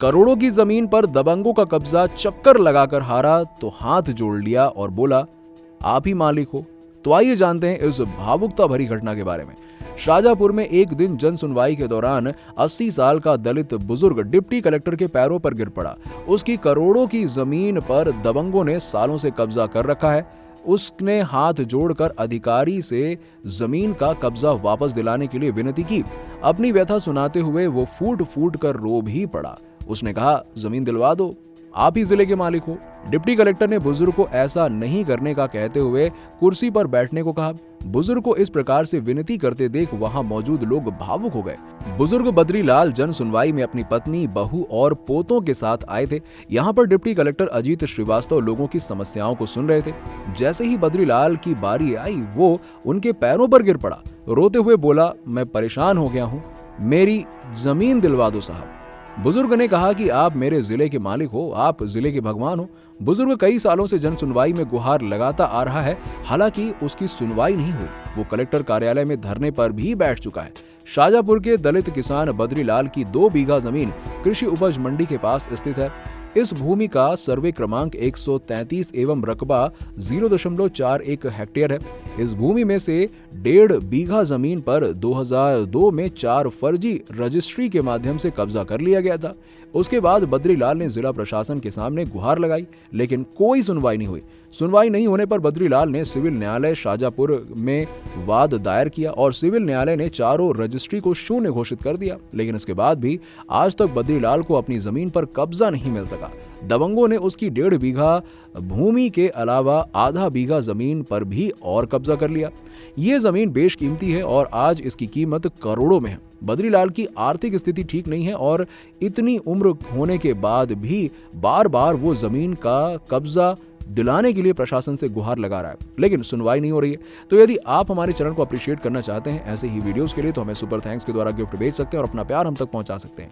करोड़ों की जमीन पर दबंगों का कब्जा चक्कर लगाकर हारा तो हाथ जोड़ लिया और बोला, आप ही मालिक हो। तो आइए जानते हैं इस भावुकता भरी घटना के बारे में। शाहजहांपुर में एक दिन जन सुनवाई के दौरान 80 साल का दलित बुजुर्ग डिप्टी कलेक्टर के पैरों पर गिर पड़ा। उसकी करोड़ों की जमीन पर दबंगों ने सालों से कब्जा कर रखा है। उसने हाथ जोड़कर अधिकारी से जमीन का कब्जा वापस दिलाने के लिए विनती की। अपनी व्यथा सुनाते हुए वो फूट फूट कर रो भी पड़ा। उसने कहा, जमीन दिलवा दो, आप ही जिले के मालिक हो। डिप्टी कलेक्टर ने बुजुर्ग को ऐसा नहीं करने का कहते हुए कुर्सी पर बैठने को कहा। बुजुर्ग को इस प्रकार से विनती करते देख वहां मौजूद लोग भावुक हो गए। बुजुर्ग बद्रीलाल जन सुनवाई में अपनी पत्नी, बहू और पोतों के साथ आए थे। यहाँ पर डिप्टी कलेक्टर अजीत श्रीवास्तव लोगों की समस्याओं को सुन रहे थे। जैसे ही बद्रीलाल की बारी आई, वो उनके पैरों पर गिर पड़ा। रोते हुए बोला, मैं परेशान हो गया हूँ, मेरी जमीन दिलवा दो साहब। बुजुर्ग ने कहा कि आप मेरे जिले के मालिक हो, आप जिले के भगवान हो। बुजुर्ग कई सालों से जन सुनवाई में गुहार लगाता आ रहा है, हालांकि उसकी सुनवाई नहीं हुई। वो कलेक्टर कार्यालय में धरने पर भी बैठ चुका है। शाहजहांपुर के दलित किसान बद्रीलाल की 2 बीघा जमीन कृषि उपज मंडी के पास स्थित है। इस भूमि का सर्वे क्रमांक 133 एवं रकबा 0.41 हेक्टेयर है। इस भूमि में से 1.5 बीघा जमीन पर 2002 में 4 फर्जी रजिस्ट्री के माध्यम से कब्जा कर लिया गया था। उसके बाद बद्रीलाल ने जिला प्रशासन के सामने गुहार लगाई, लेकिन कोई सुनवाई नहीं हुई। सुनवाई नहीं होने पर बद्रीलाल ने सिविल न्यायालय शाहजहांपुर में वाद दायर किया और सिविल न्यायालय ने चारों रजिस्ट्री को शून्य घोषित कर दिया। लेकिन इसके बाद भी आज तक बद्रीलाल को अपनी जमीन पर कब्जा नहीं मिल सका। दबंगों ने उसकी 1.5 बीघा भूमि के अलावा आधा बीघा जमीन पर भी और कब्जा कर लिया। ये जमीन बेशकीमती है और आज इसकी कीमत करोड़ों में है। बद्रीलाल की आर्थिक स्थिति ठीक नहीं है और इतनी उम्र होने के बाद भी बार बार वो जमीन का कब्जा दिलाने के लिए प्रशासन से गुहार लगा रहा है, लेकिन सुनवाई नहीं हो रही है। तो यदि आप हमारे चैनल को अप्रिशिएट करना चाहते हैं ऐसे ही वीडियोस के लिए, तो हमें सुपर थैंक्स के द्वारा गिफ्ट भेज सकते हैं और अपना प्यार हम तक पहुंचा सकते हैं।